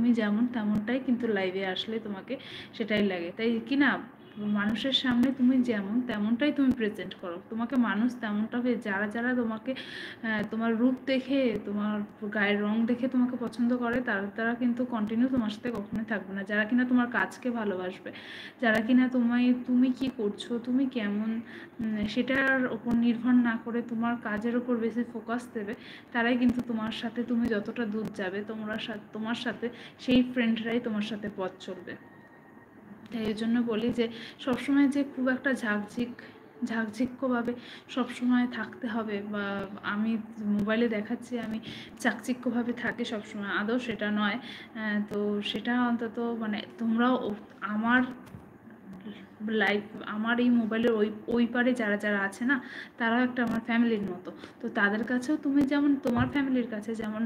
তুমি যেমন তেমনটাই কিন্তু লাইভে আসলে তোমাকে সেটাই লাগে। তাই কি না, মানুষের সামনে তুমি যেমন তেমনটাই তুমি প্রেজেন্ট করো, তোমাকে মানুষ তেমনটাবে যারা যারা তোমাকে তোমার রূপ দেখে, তোমার গায়ের রং দেখে তোমাকে পছন্দ করে, তারা তারা কিন্তু কন্টিনিউ তোমার সাথে কখনোই থাকবে না। যারা কিনা তোমার কাজকে ভালোবাসবে, যারা কিনা তুমি কি করছো, তুমি কেমন, সেটার ওপর নির্ভর না করে তোমার কাজের ওপর বেশি ফোকাস দেবে, তারাই কিন্তু তোমার সাথে, তুমি যতটা দূর যাবে তোমার সাথে সেই ফ্রেন্ডরাই তোমার সাথে পথ চলবে। তাই এই জন্য বলি যে সবসময় যে খুব একটা ঝাকঝিক্যভাবে সবসময় থাকতে হবে, বা আমি মোবাইলে দেখাচ্ছি আমি চাকচিক্যভাবে থাকি সবসময়, আদৌ সেটা নয়। তো সেটা অন্তত মানে তোমরাও আমার লাইফ, আমার এই মোবাইলের ওই পারে যারা যারা আছে না, তারাও একটা আমার ফ্যামিলির মতো। তো তাদের কাছেও তুমি যেমন তোমার ফ্যামিলির কাছে যেমন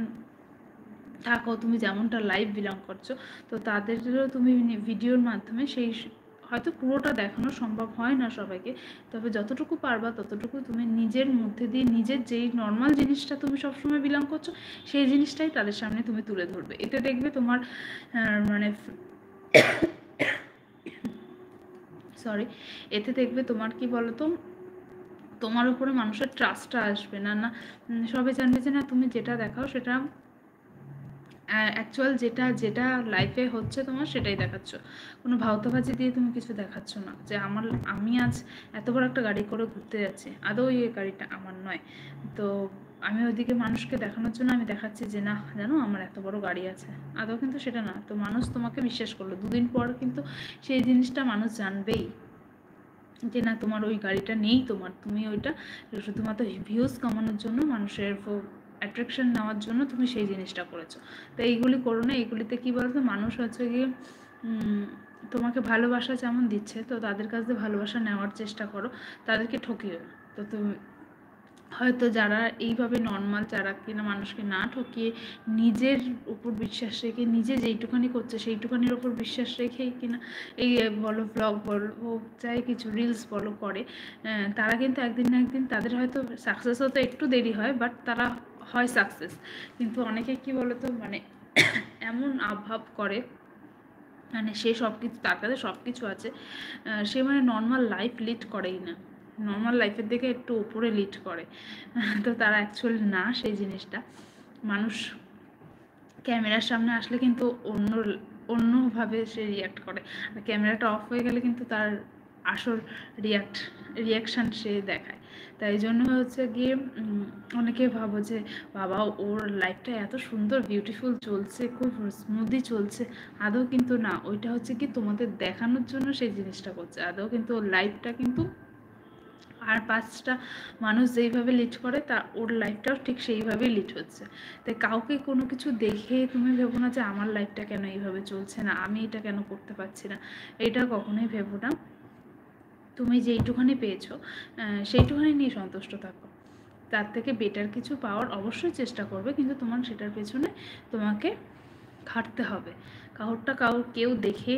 থাকো, তুমি যেমনটা লাইভ বিলং করছো, তো তাদেরও তুমি ভিডিওর মাধ্যমে সেই, হয়তো পুরোটা দেখানো সম্ভব হয় না সবাইকে, তবে যতটুকু পারবা ততটুকু তুমি নিজের মধ্যে দিয়ে নিজের যেই নর্মাল জিনিসটা তুমি সবসময় বিলং করছো সেই জিনিসটাই তাদের সামনে তুমি তুলে ধরবে। এতে দেখবে তোমার মানে সরি, এতে দেখবে তোমার কি বলতো, তোমার উপরে মানুষের ট্রাস্টটা আসবে না। না সবাই জানবে যে না তুমি যেটা দেখাও সেটা অ্যাকচুয়াল, যেটা যেটা লাইফে হচ্ছে তোমার সেটাই দেখাচ্ছ, কোনো ভাওতাবাজি দিয়ে তুমি কিছু দেখাচ্ছ না যে আমি আজ এত বড় একটা গাড়ি করে ঘুরতে যাচ্ছি, আদৌ এই গাড়িটা আমার নয়। তো আমি ওইদিকে মানুষকে দেখানোর জন্য আমি দেখাচ্ছি যে না জানো আমার এত বড় গাড়ি আছে, আদৌ কিন্তু সেটা না। তো মানুষ তোমাকে বিশ্বাস করলো, দুদিন পর কিন্তু সেই জিনিসটা মানুষ জানবেই যে না তোমার ওই গাড়িটা নেই, তুমি ওইটা শুধুমাত্র ভিউজ কামানোর জন্য, মানুষের অ্যাট্রাকশন নেওয়ার জন্য তুমি সেই জিনিসটা করেছো। তো এইগুলি করো না। এইগুলিতে কী বলতো, মানুষ হচ্ছে গিয়ে তোমাকে ভালোবাসা যেমন দিচ্ছে, তো তাদের কাছ থেকে ভালোবাসা নেওয়ার চেষ্টা করো, তাদেরকে ঠকিও না। তো তুমি হয়তো যারা এইভাবে নর্মাল, যারা কিনা মানুষকে না ঠকিয়ে নিজের উপর বিশ্বাস রেখে নিজে যেইটুখানি করছে সেইটুখানির ওপর বিশ্বাস রেখেই কিনা এই বলো ব্লগ বলো চাই কিছু রিলস বলো করে, তারা কিন্তু একদিন না একদিন তাদের হয়তো সাকসেস হতে একটু দেরি হয়, বাট তারা হয় সাকসেস। কিন্তু অনেকে কি বলতো মানে এমন আভাব করে, মানে সে সব কিছু, তার কাছে সব কিছু আছে, সে মানে নর্মাল লাইফ লিড করেই না, নর্মাল লাইফের দিকে একটু উপরে লিড করে। তো তারা অ্যাকচুয়ালি না সেই জিনিসটা। মানুষ ক্যামেরার সামনে আসলে কিন্তু অন্যভাবে সে রিয়াক্ট করে, আর ক্যামেরাটা অফ হয়ে গেলে কিন্তু তার আসল রিয়াকশান সে দেখায়। তাই জন্য হচ্ছে গিয়ে অনেকে ভাবো যে বাবা ওর লাইফটা এত সুন্দর বিউটিফুল চলছে, খুব স্মুদি চলছে, আদৌ কিন্তু না, ওইটা হচ্ছে কি তোমাদের দেখানোর জন্য সেই জিনিসটা করছে, আদৌ কিন্তু ওর লাইফটা কিন্তু আর 5টা মানুষ যেইভাবে লিড করে তা ওর লাইফটাও ঠিক সেইভাবেই লিড হচ্ছে। তাই কাউকে কোনো কিছু দেখে তুমি ভেবো না যে আমার লাইফটা কেন এইভাবে চলছে না, আমি এটা কেন করতে পারছি না, এটা কখনোই ভেবো না। তুমি যেইটুখানি পেয়েছো সেইটুখানি নিয়ে সন্তুষ্ট থাকো, তার থেকে বেটার কিছু পাওয়ার অবশ্যই চেষ্টা করবে, কিন্তু তোমার সেটার পেছনে তোমাকে খাটতে হবে। কেউ দেখে,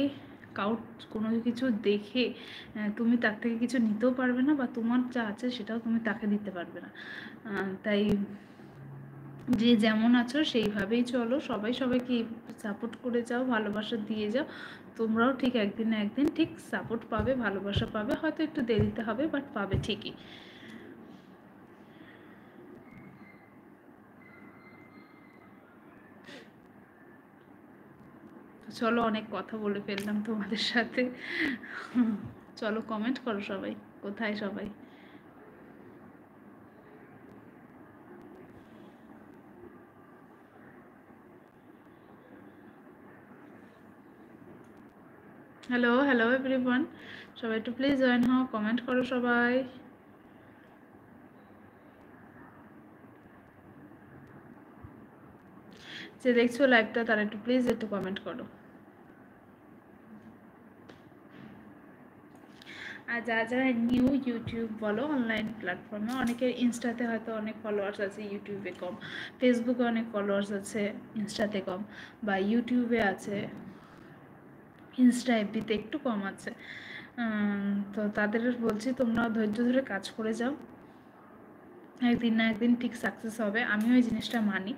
কারোর কোনো কিছু দেখে তুমি তার থেকে কিছু নিতেও পারবে না, বা তোমার যা আছে সেটাও তুমি তাকে দিতে পারবে না। তাই যে যেমন আছো সেইভাবেই চলো, সবাই সবাইকে সাপোর্ট করে যাও, ভালোবাসা দিয়ে যাও, তোমরাও ঠিক একদিন না একদিন ঠিক সাপোর্ট পাবে, ভালোবাসা পাবে, হয়তো একটু দেরিতে হবে বাট পাবে ঠিকই। চলো অনেক কথা বলে ফেললাম তোমাদের সাথে। চলো কমেন্ট করো সবাই, কোথায় সবাই। হ্যালো হ্যালো এভরিওয়ান, সবাই একটু প্লিজ জয়েন হও, কমেন্ট করো সবাই। যে দেখছো লাইভটা তারা একটু প্লিজ একটু কমেন্ট করো। আর যারা যারা নিউ ইউটিউব বলো অনলাইন প্ল্যাটফর্মে, অনেকের ইনস্টাতে হয়তো অনেক ফলোয়ার্স আছে, ইউটিউবে কম, ফেসবুকে অনেক ফলোয়ার্স আছে, ইনস্টাতে কম, বা ইউটিউবে আছে, ইনস্টা এফবিতে একটু কম আছে। তো তাদের বলছি তোমরা ধৈর্য ধরে কাজ করে যাও, একদিন না একদিন ঠিক সাকসেস হবে, আমিও এই জিনিসটা মানি।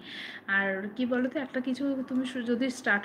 আর কি বলো তো, একটা কিছু তুমি যদি স্টার্ট